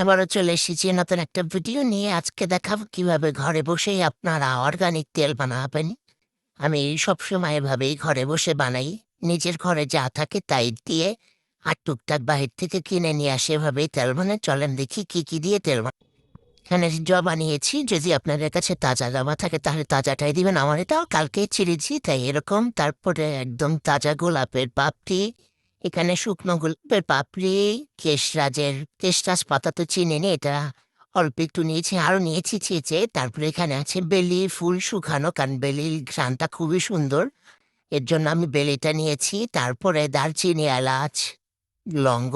আবারও চলে এসেছি নতুন একটা ভিডিও নিয়ে। আজকে দেখাবো কিভাবে ঘরে বসেই আপনারা অর্গানিক তেল বানাবেন। আমি সবসময় এভাবেই ঘরে বসে বানাই। নিজের ঘরে যা থাকে তাই দিয়ে আর টুকটাক বাহির থেকে কিনে নিয়ে আসে, এভাবেই তেল বানাই। চলেন দেখি কি কি দিয়ে তেল বানাই। এখানে জবা নিয়েছি, যদি আপনাদের কাছে তাজা জবা থাকে তাহলে তাজাটাই দিবেন। আমার এটাও কালকে ছিঁড়েছি তাই এরকম। তারপরে একদম তাজা গোলাপের পাপড়ি, এখানে শুকনো গোলাপের পাপড়ি, কেশরাজ পাতা তো চিনেনি, এটা অল্প একটু নিয়েছি, আরও নিয়েছি ছেঁচে। তারপরে এখানে আছে বেলি ফুল শুকানো, কারণ বেলির ঘ্রাণটা খুবই সুন্দর, এর জন্য আমি বেলিটা নিয়েছি। তারপরে দারচিনি, এলাচ, লবঙ্গ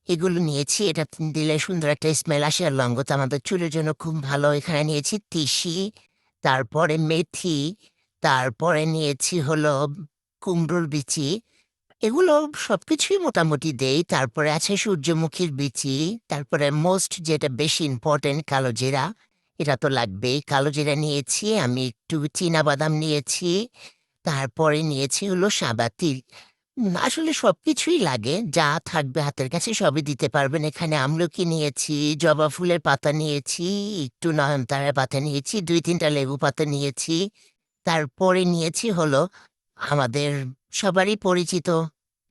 এগুলো নিয়েছি, এটা দিলে সুন্দর একটা স্মেল আসে, আর লবঙ্গ তো আমাদের চুলের জন্য খুব ভালো। এখানে নিয়েছি তিসি, তারপরে মেথি, তারপরে নিয়েছি হলো কুমড়োর বিচি। এগুলো সবকিছুই মোটামুটি দেই। তারপরে আছে সূর্যমুখীর বিচি, তারপরে মোস্ট যেটা বেশি ইম্পর্টেন্ট কালো জিরা, এটা তো লাগবেই। কালো জিরা নিয়েছি, আমি একটু বাদাম নিয়েছি, তারপরে নিয়েছি হলো সাদা তিল। আসলে সবকিছুই লাগে, যা থাকবে হাতের কাছে সবই দিতে পারবেন। এখানে আমলকি নিয়েছি, জবা ফুলের পাতা নিয়েছি, একটু নয়নতারার পাতা নিয়েছি, ২-৩টা লেবু পাতা নিয়েছি। তারপরে নিয়েছি হলো আমাদের সবারই পরিচিত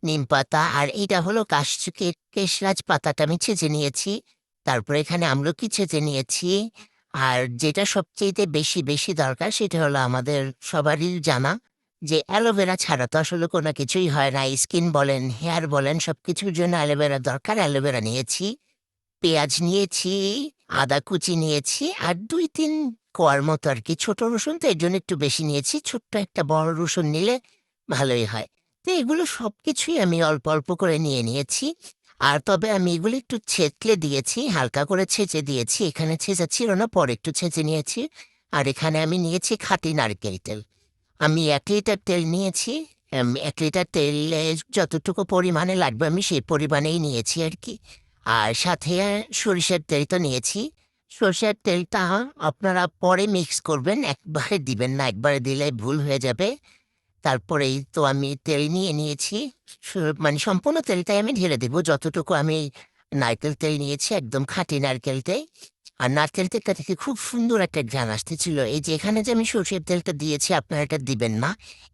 নিমপাতা, আর এইটা হলো কেশরাজ পাতাটা আমি ছেঁচে নিয়েছি। তারপরে এখানে আমলকি ছেঁচে নিয়েছি। আর যেটা সবচেয়েতে বেশি বেশি দরকার সেটা হলো আমাদের সবারই জানা যে অ্যালোভেরা ছাড়া তো আসলে কোনো কিছুই হয় না। স্কিন বলেন, হেয়ার বলেন, সবকিছুর জন্য অ্যালোভেরা দরকার। অ্যালোভেরা নিয়েছি, পেঁয়াজ নিয়েছি, আদা কুচি নিয়েছি, আর ২-৩ কোয়ার মতো আর কি ছোট রসুন, তো এর জন্য একটু বেশি নিয়েছি। ছোট্ট একটা বড় রসুন নিলে ভালোই হয়। তো এগুলো সবকিছুই আমি অল্প অল্প করে নিয়ে নিয়েছি। আর তবে আমি এগুলো একটু ছেঁচলে দিয়েছি, হালকা করে ছেঁচে দিয়েছি। এখানে ছেঁচা ছিল না, পরে একটু ছেঁচে নিয়েছি। আর এখানে আমি নিয়েছি খাঁটি নারকেল তেল। আমি ১ লিটার তেল নিয়েছি। ১ লিটার তেলে যতটুকু পরিমাণে লাগবে আমি সেই পরিমাণেই নিয়েছি আর কি। আর সাথে সরিষার তেল তো নিয়েছি। সরষের তেলটা আপনারা পরে মিক্স করবেন, একবারে দিবেন না, একবারে দিলে ভুল হয়ে যাবে। তারপরেই তো আমি তেল নিয়ে নিয়েছি। মানে সম্পূর্ণ তেলটাই আমি ঢেলে দেবো, যতটুকু আমি নারকেল তেল নিয়েছি একদম খাঁটি নারকেল তেল। আর নারকেল তেলটা থেকে খুব সুন্দর একটা ঘ্রাণ আসতেছিল। এই যে এখানে যে আমি সরষের তেলটা দিয়েছি, আপনারা এটা দিবেন না,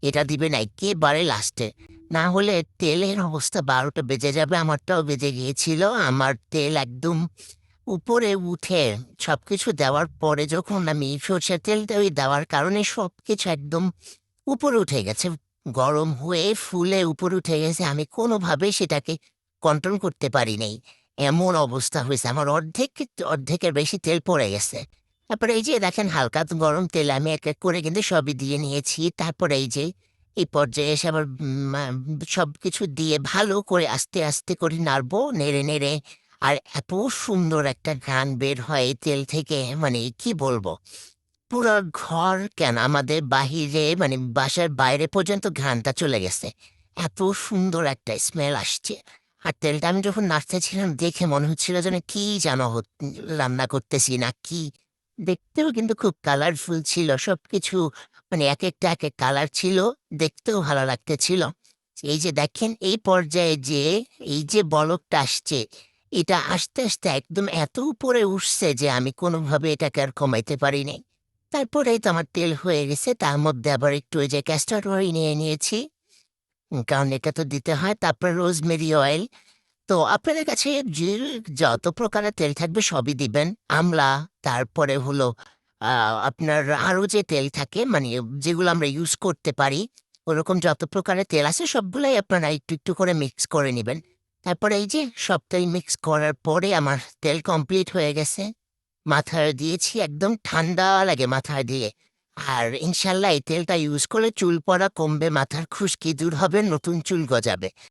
এটা দিবেন একেবারে লাস্টে। না হলে তেলের অবস্থা ১২টা বেজে যাবে। আমারটাও বেজে গিয়েছিল। আমার তেল একদম উপরে উঠে সবকিছু দেওয়ার পরে যখন আমি সরষের তেলটা ওই দেওয়ার কারণে সবকিছু একদম উপরে উঠে গেছে। গরম হয়ে ফুলে উপরে উঠে গেছে। আমি কোনোভাবেই সেটাকে কন্ট্রোল করতে পারি নাই। এমন অবস্থা হয়েছে। আমার অর্ধেকের বেশি তেল পড়ে গেছে। তারপরে এই যে দেখেন হালকা তো গরম তেল আমি এক, এক করে কিন্তু সবই দিয়ে নিয়েছি। তারপরে এই যে এই পর্যায়ে এসে আবার সবকিছু দিয়ে ভালো করে আস্তে, আস্তে করে নাড়বো, নেড়ে, নেড়ে। আর এত সুন্দর একটা ঘ্রাণ বের হয় এই তেল থেকে, মানে কি বলবো? পুরা ঘর কেন, আমাদের বাহিরে মানে বাসার বাইরে পর্যন্ত ঘ্রাণটা চলে গেছে। এত সুন্দর একটা স্মেল আসছে। আর তেলটা আমি যখন নাড়তেছিলাম দেখে মনে হচ্ছিল যেন কি যেন রান্না করতেছি না কি। দেখতেও কিন্তু খুব কালারফুল ছিল সবকিছু, মানে একেকটা একেক কালার ছিল, দেখতেও ভালো লাগতেছিল। এই যে দেখেন এই পর্যায়ে যে এই যে বলকটা আসছে, এটা আস্তে, আস্তে একদম এত উপরে উঠছে যে আমি কোনোভাবে এটাকে আর কমাইতে পারি নাই। তারপরেই তো আমার তেল হয়ে গেছে। তার মধ্যে আবার একটু ওই যে ক্যাস্টর অয়েল নিয়ে নিয়েছি। কারণ এটা তো দিতে হয়। তারপরে রোজমেরি অয়েল। তো আপনাদের কাছে যে যত প্রকারের তেল থাকবে সবই দিবেন। আমলা, তারপরে হলো আপনার আরো যে তেল থাকে মানে যেগুলো আমরা ইউজ করতে পারি, ওরকম যত প্রকারের তেল আছে সবগুলাই আপনারা একটু, একটু করে মিক্স করে নিবেন। তারপরে এই যে সবটাই মিক্স করার পরে আমার তেল কমপ্লিট হয়ে গেছে। মাথায় দিয়েছি, একদম ঠান্ডা লাগে মাথায় দিয়ে। আর ইনশাল্লাহ এই তেলটা ইউজ করলে চুল পড়া কমবে, মাথার খুশকি দূর হবে, নতুন চুল গজাবে।